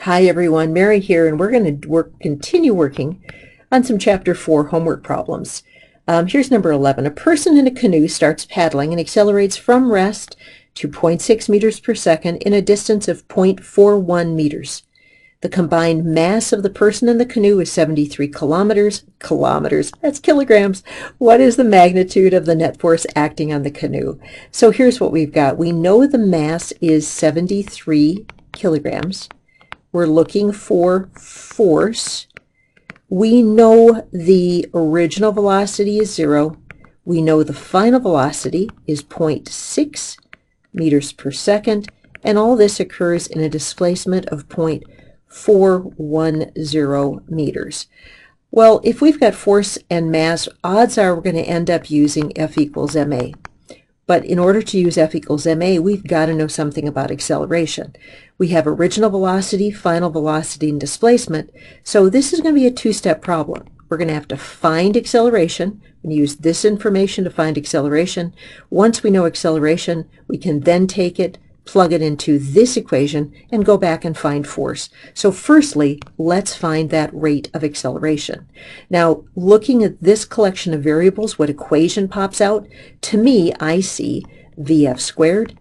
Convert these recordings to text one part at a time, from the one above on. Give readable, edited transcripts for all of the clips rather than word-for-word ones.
Hi everyone, Mary here, and we're going to continue working on some Chapter 4 homework problems. Here's number 11. A person in a canoe starts paddling and accelerates from rest to 0.6 meters per second in a distance of 0.41 meters. The combined mass of the person in the canoe is 73 kilometers. That's kilograms. What is the magnitude of the net force acting on the canoe? So here's what we've got. We know the mass is 73 kilograms. We're looking for force. We know the original velocity is 0. We know the final velocity is 0.6 meters per second, and all this occurs in a displacement of 0.410 meters. Well, if we've got force and mass, odds are we're going to end up using F equals ma. But in order to use F equals ma, we've got to know something about acceleration. We have original velocity, final velocity, and displacement. So this is going to be a two-step problem. We're going to have to find acceleration and use this information to find acceleration. Once we know acceleration, we can then take it, plug it into this equation, and go back and find force. So firstly, let's find that rate of acceleration. Now, looking at this collection of variables, what equation pops out? To me, I see VF squared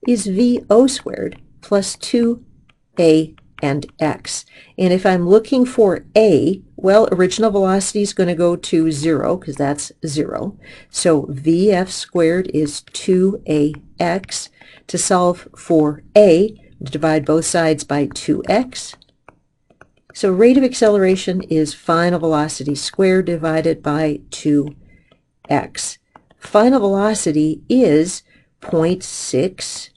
is VO squared plus 2a and x. And if I'm looking for a, well, original velocity is going to go to 0 because that's 0. So VF squared is 2ax. To solve for a, divide both sides by 2x. So rate of acceleration is final velocity squared divided by 2x. Final velocity is 0.6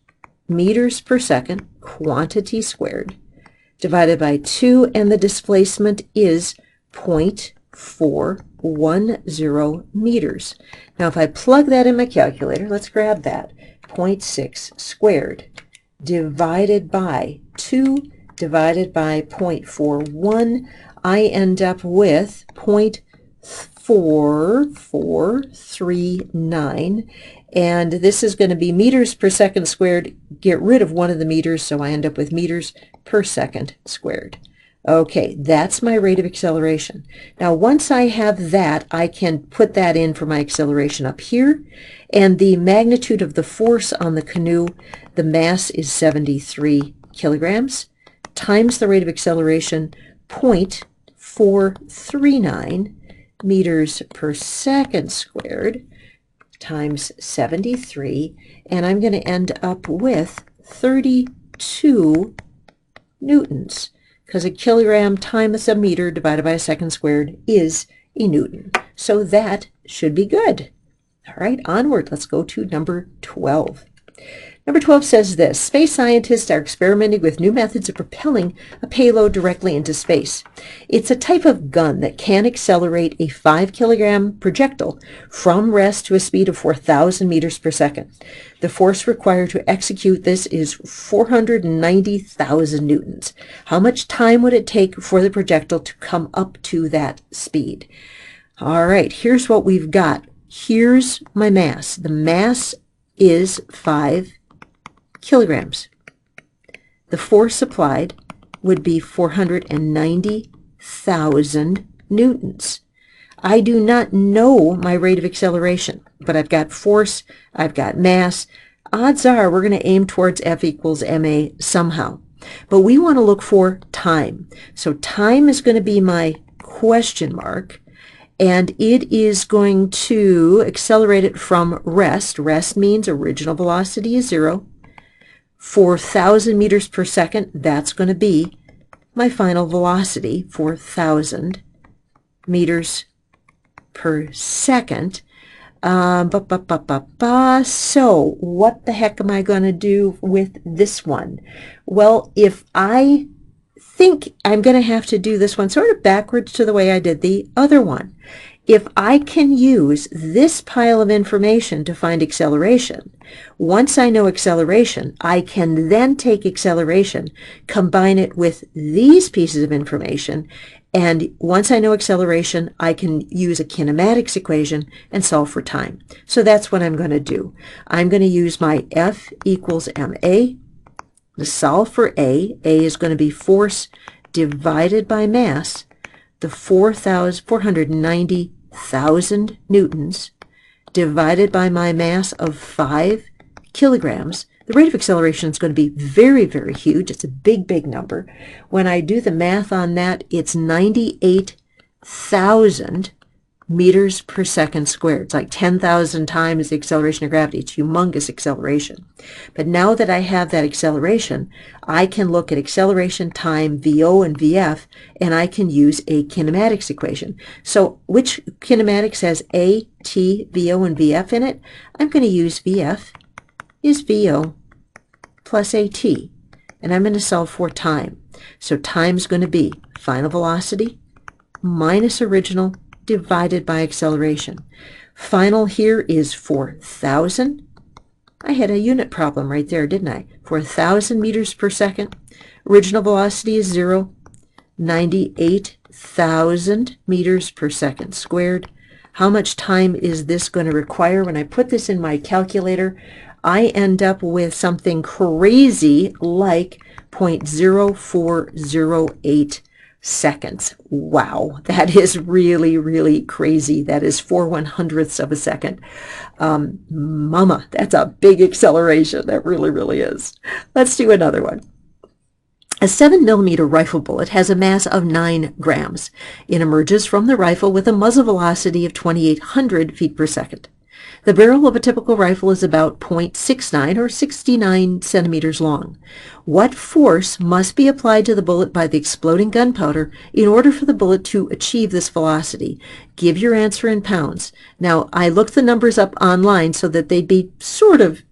meters per second, quantity squared, divided by 2, and the displacement is 0.410 meters. Now if I plug that in my calculator, let's grab that. 0.6 squared divided by 2 divided by 0.41, I end up with 0.4439, and this is going to be meters per second squared. Get rid of one of the meters, so I end up with meters per second squared. Okay, that's my rate of acceleration. Now once I have that, I can put that in for my acceleration up here, and the magnitude of the force on the canoe, the mass is 73 kilograms, times the rate of acceleration, 0.439 meters per second squared, times 73, and I'm going to end up with 32 newtons. Because a kilogram times a meter divided by a second squared is a newton. So that should be good. All right, onward. Let's go to number 12. Number 12 says this: space scientists are experimenting with new methods of propelling a payload directly into space. It's a type of gun that can accelerate a 5-kilogram projectile from rest to a speed of 4,000 meters per second. The force required to execute this is 490,000 newtons. How much time would it take for the projectile to come up to that speed? All right, here's what we've got. Here's my mass. The mass is 5 kilograms. The force applied would be 490,000 newtons. I do not know my rate of acceleration, but I've got force, I've got mass. Odds are we're going to aim towards F equals ma somehow. But we want to look for time. So time is going to be my question mark, and it is going to accelerate it from rest. Rest means original velocity is 0. 4,000 meters per second, that's going to be my final velocity, 4,000 meters per second. So what the heck am I going to do with this one? Well, if I think I'm going to have to do this one sort of backwards to the way I did the other one. If I can use this pile of information to find acceleration, once I know acceleration, I can then take acceleration, combine it with these pieces of information, and once I know acceleration, I can use a kinematics equation and solve for time. So that's what I'm going to do. I'm going to use my F equals ma To solve for A is going to be force divided by mass, the 490,000 newtons, divided by my mass of 5 kilograms. The rate of acceleration is going to be very, very huge. It's a big, big number. When I do the math on that, it's 98,000 meters per second squared. It's like 10,000 times the acceleration of gravity. It's humongous acceleration. But now that I have that acceleration, I can look at acceleration time VO and VF, and I can use a kinematics equation. So which kinematics has A, T, VO, and VF in it? I'm going to use VF is VO plus AT, and I'm going to solve for time. So time's going to be final velocity minus original divided by acceleration. Final here is 4,000. I had a unit problem right there, didn't I? 4,000 meters per second. Original velocity is 0. 98,000 meters per second squared. How much time is this going to require? When I put this in my calculator, I end up with something crazy like 0.0408 seconds. Wow, that is really, really crazy. That is 4/100ths of a second. Mama, that's a big acceleration. That really, really is. Let's do another one. A 7mm rifle bullet has a mass of 9 grams. It emerges from the rifle with a muzzle velocity of 2,800 feet per second. The barrel of a typical rifle is about 0.69 or 69 centimeters long. What force must be applied to the bullet by the exploding gunpowder in order for the bullet to achieve this velocity? Give your answer in pounds. Now, I looked the numbers up online so that they'd be sort of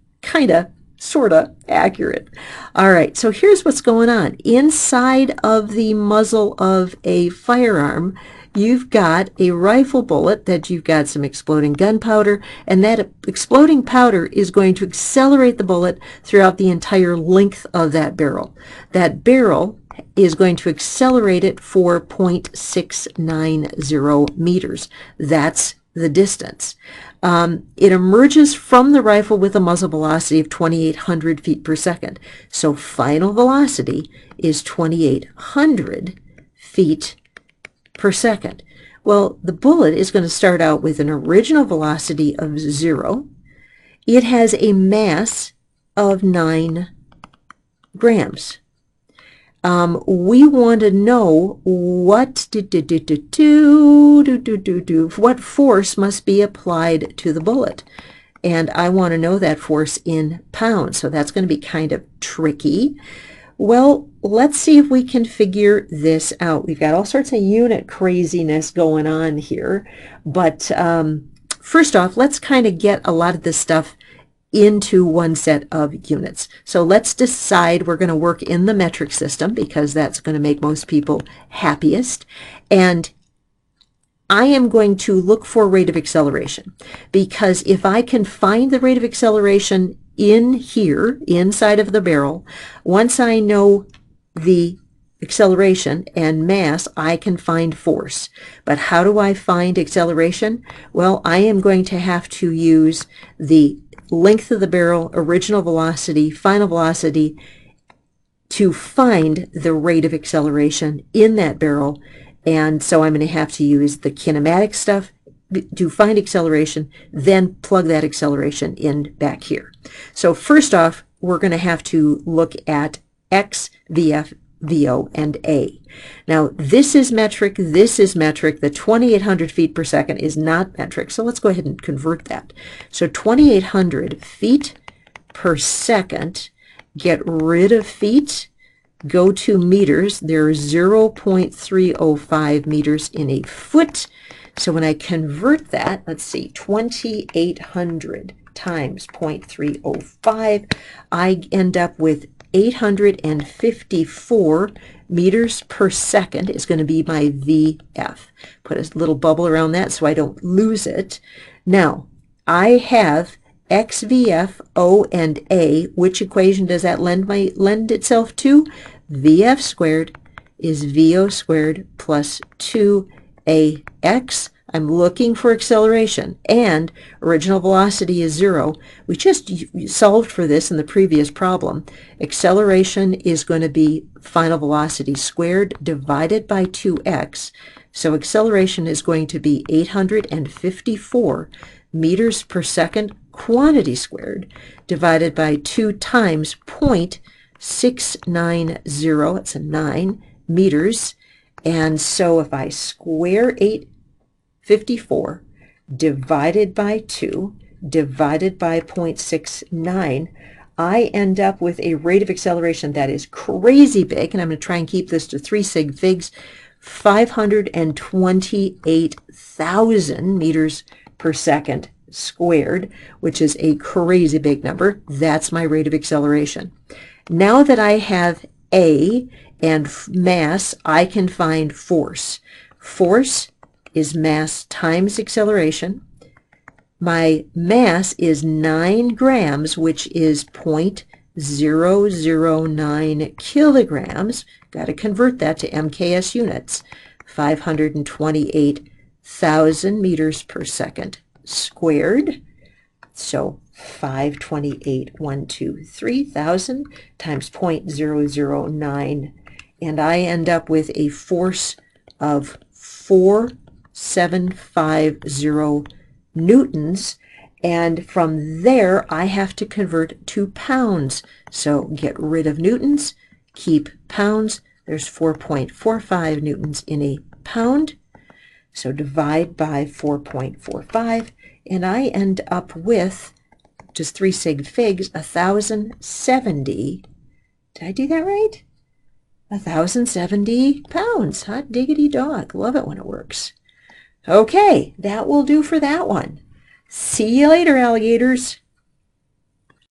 accurate. All right, so here's what's going on. Inside of the muzzle of a firearm, you've got a rifle bullet that you've got some exploding gunpowder, and that exploding powder is going to accelerate the bullet throughout the entire length of that barrel. That barrel is going to accelerate it for 0.690 meters. That's the distance. It emerges from the rifle with a muzzle velocity of 2,800 feet per second. So final velocity is 2,800 feet per second. Well, the bullet is going to start out with an original velocity of 0. It has a mass of 9 grams. We want to know what force must be applied to the bullet. And I want to know that force in pounds. So that's going to be kind of tricky. Well, let's see if we can figure this out. We've got all sorts of unit craziness going on here. But first off, let's kind of get a lot of this stuff into one set of units. So let's decide we're going to work in the metric system because that's going to make most people happiest. And I am going to look for rate of acceleration, because if I can find the rate of acceleration in here, inside of the barrel, once I know the acceleration and mass, I can find force. But how do I find acceleration? Well, I am going to have to use the length of the barrel, original velocity, final velocity, to find the rate of acceleration in that barrel. And so I'm going to have to use the kinematic stuff to find acceleration, then plug that acceleration in back here. So first off, we're going to have to look at X, VF, VO, and A. Now, this is metric, this is metric. The 2,800 feet per second is not metric, so let's go ahead and convert that. So 2,800 feet per second, get rid of feet, go to meters. There are 0.305 meters in a foot. So when I convert that, let's see, 2,800 times 0.305, I end up with 854 meters per second is going to be my VF. Put a little bubble around that so I don't lose it. Now, I have X, VF, O, and A. Which equation does that lend itself to? VF squared is VO squared plus 2AX. I'm looking for acceleration, and original velocity is 0. We just solved for this in the previous problem. Acceleration is going to be final velocity squared divided by 2x. So acceleration is going to be 854 meters per second quantity squared divided by 2 times 0.690, that's a 9, meters. And so if I square 854 divided by 2 divided by 0.69, I end up with a rate of acceleration that is crazy big, and I'm going to try and keep this to 3 sig figs, 528,000 meters per second squared, which is a crazy big number. That's my rate of acceleration. Now that I have A and mass, I can find force. Force is mass times acceleration. My mass is 9 grams, which is 0.009 kilograms. Got to convert that to MKS units. 528,000 meters per second squared. So 528,123,000 times 0.009, and I end up with a force of 4,750 newtons, and from there I have to convert to pounds. So get rid of newtons, keep pounds. There's 4.45 newtons in a pound. So divide by 4.45, and I end up with just 3 sig figs, 1,070. Did I do that right? 1,070 pounds. Hot diggity dog. Love it when it works. Okay, that will do for that one. See you later, alligators.